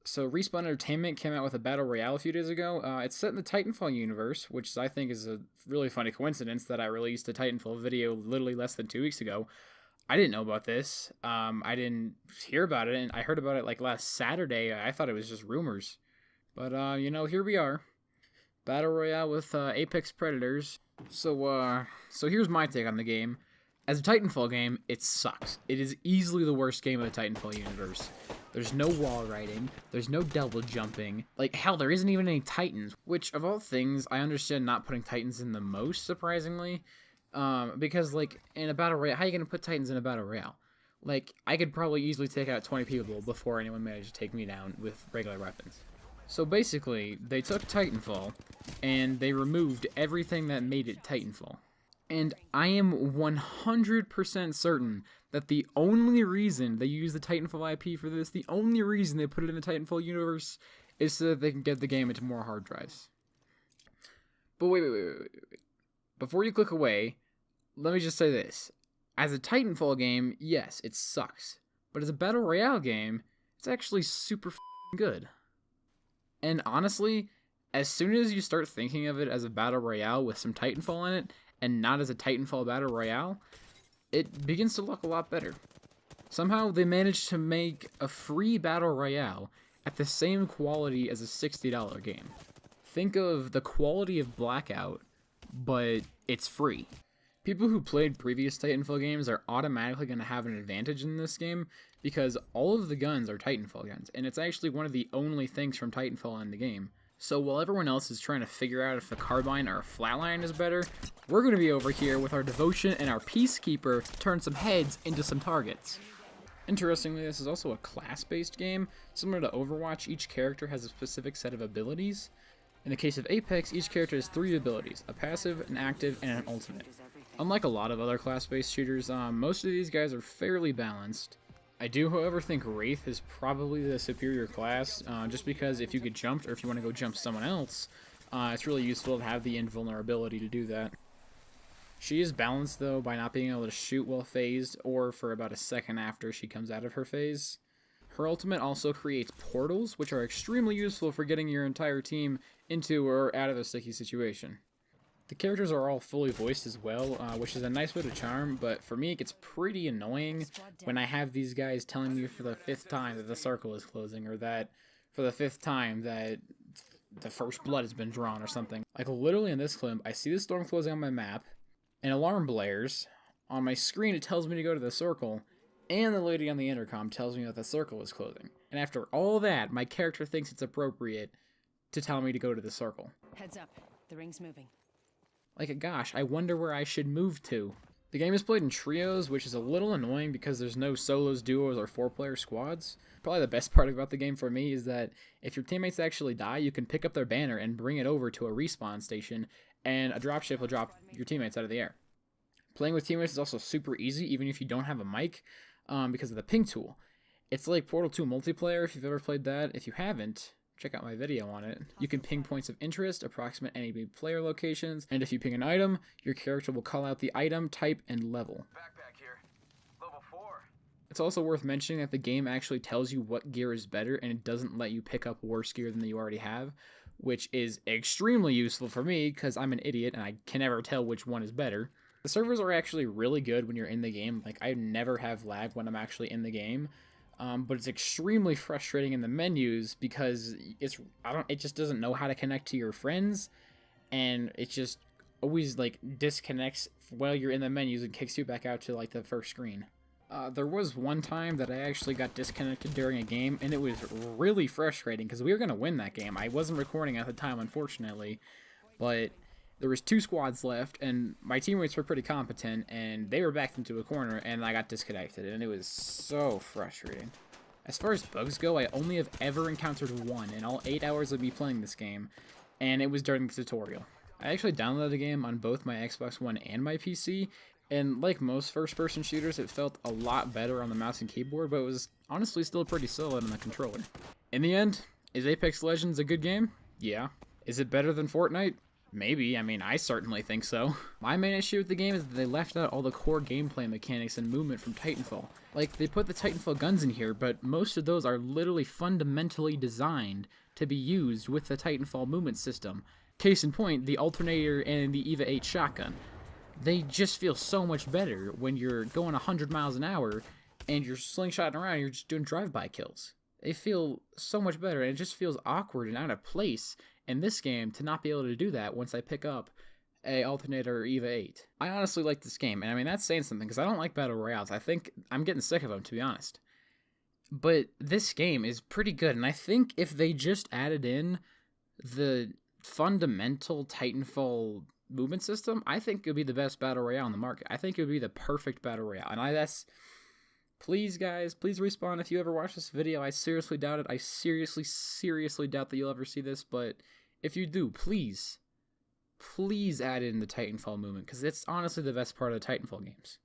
So Respawn Entertainment came out with a battle royale a few days ago. It's set in the Titanfall universe, which I think is a really funny coincidence that I released a Titanfall video literally less than 2 weeks ago. I didn't know about this. I didn't hear about it, and I heard about it like last Saturday. I thought it was just rumors, but here we are, battle royale with Apex Predators. So here's my take on the game. As a Titanfall game, it sucks. It is easily the worst game of the Titanfall universe. There's no wall riding, there's no double jumping, like hell, there isn't even any Titans, which of all things, I understand not putting Titans in the most, surprisingly, because like, in a battle royale, how are you going to put Titans in a battle royale? Like, I could probably easily take out 20 people before anyone managed to take me down with regular weapons. So basically, they took Titanfall, and they removed everything that made it Titanfall. And I am 100% certain that the only reason they use the Titanfall IP for this, the only reason they put it in the Titanfall universe, is so that they can get the game into more hard drives. But wait. Before you click away, let me just say this. As a Titanfall game, yes, it sucks. But as a Battle Royale game, it's actually super good. And honestly, as soon as you start thinking of it as a Battle Royale with some Titanfall in it, and not as a Titanfall Battle Royale, it begins to look a lot better. Somehow they managed to make a free Battle Royale at the same quality as a $60 game. Think of the quality of Blackout, but it's free. People who played previous Titanfall games are automatically going to have an advantage in this game because all of the guns are Titanfall guns, and it's actually one of the only things from Titanfall in the game. So while everyone else is trying to figure out if a carbine or a flatline is better, we're going to be over here with our devotion and our peacekeeper to turn some heads into some targets. Interestingly, this is also a class-based game. Similar to Overwatch, each character has a specific set of abilities. In the case of Apex, each character has 3 abilities, a passive, an active, and an ultimate. Unlike a lot of other class-based shooters, most of these guys are fairly balanced. I do, however, think Wraith is probably the superior class, just because if you get jumped, or if you want to go jump someone else, it's really useful to have the invulnerability to do that. She is balanced, though, by not being able to shoot while phased, or for about a second after she comes out of her phase. Her ultimate also creates portals, which are extremely useful for getting your entire team into or out of a sticky situation. The characters are all fully voiced as well, which is a nice way to charm, but for me it gets pretty annoying when I have these guys telling me for the 5th time that the circle is closing, or that for the 5th time that the first blood has been drawn or something. Like literally in this clip, I see the storm closing on my map, an alarm blares, on my screen it tells me to go to the circle, and the lady on the intercom tells me that the circle is closing. And after all that, my character thinks it's appropriate to tell me to go to the circle. Heads up, the ring's moving. Like, gosh, I wonder where I should move to. The game is played in trios, which is a little annoying because there's no solos, duos, or 4-player squads. Probably the best part about the game for me is that if your teammates actually die, you can pick up their banner and bring it over to a respawn station, and a dropship will drop your teammates out of the air. Playing with teammates is also super easy, even if you don't have a mic, because of the ping tool. It's like Portal 2 multiplayer, if you've ever played that. If you haven't, check out my video on it. You can ping points of interest, approximate enemy player locations, and if you ping an item, your character will call out the item, type, and level. Backpack here. Level 4. It's also worth mentioning that the game actually tells you what gear is better, and it doesn't let you pick up worse gear than you already have, which is extremely useful for me, because I'm an idiot and I can never tell which one is better. The servers are actually really good when you're in the game. Like, I never have lag when I'm actually in the game. But it's extremely frustrating in the menus because it just doesn't know how to connect to your friends, and it just always like disconnects while you're in the menus and kicks you back out to like the first screen. There was one time that I actually got disconnected during a game, and it was really frustrating because we were gonna win that game. I wasn't recording at the time, unfortunately, but there was 2 squads left, and my teammates were pretty competent, and they were backed into a corner, and I got disconnected, and it was so frustrating. As far as bugs go, I only have ever encountered one in all 8 hours of me playing this game, and it was during the tutorial. I actually downloaded the game on both my Xbox One and my PC, and like most first-person shooters, it felt a lot better on the mouse and keyboard, but it was honestly still pretty solid on the controller. In the end, is Apex Legends a good game? Yeah. Is it better than Fortnite? Maybe. I mean, I certainly think so. My main issue with the game is that they left out all the core gameplay mechanics and movement from Titanfall. Like, they put the Titanfall guns in here, but most of those are literally fundamentally designed to be used with the Titanfall movement system. Case in point, the alternator and the EVA 8 shotgun. They just feel so much better when you're going 100 miles an hour and you're slingshotting around and you're just doing drive-by kills. They feel so much better, and it just feels awkward and out of place in this game to not be able to do that once I pick up a alternator or EVA 8. I honestly like this game, and I mean, that's saying something, because I don't like Battle Royales. I think I'm getting sick of them, to be honest. But this game is pretty good, and I think if they just added in the fundamental Titanfall movement system, I think it would be the best Battle Royale on the market. I think it would be the perfect Battle Royale, and that's... Please, guys, please respawn if you ever watch this video. I seriously doubt it. I seriously doubt that you'll ever see this, but if you do, please add in the Titanfall movement, because it's honestly the best part of the Titanfall games.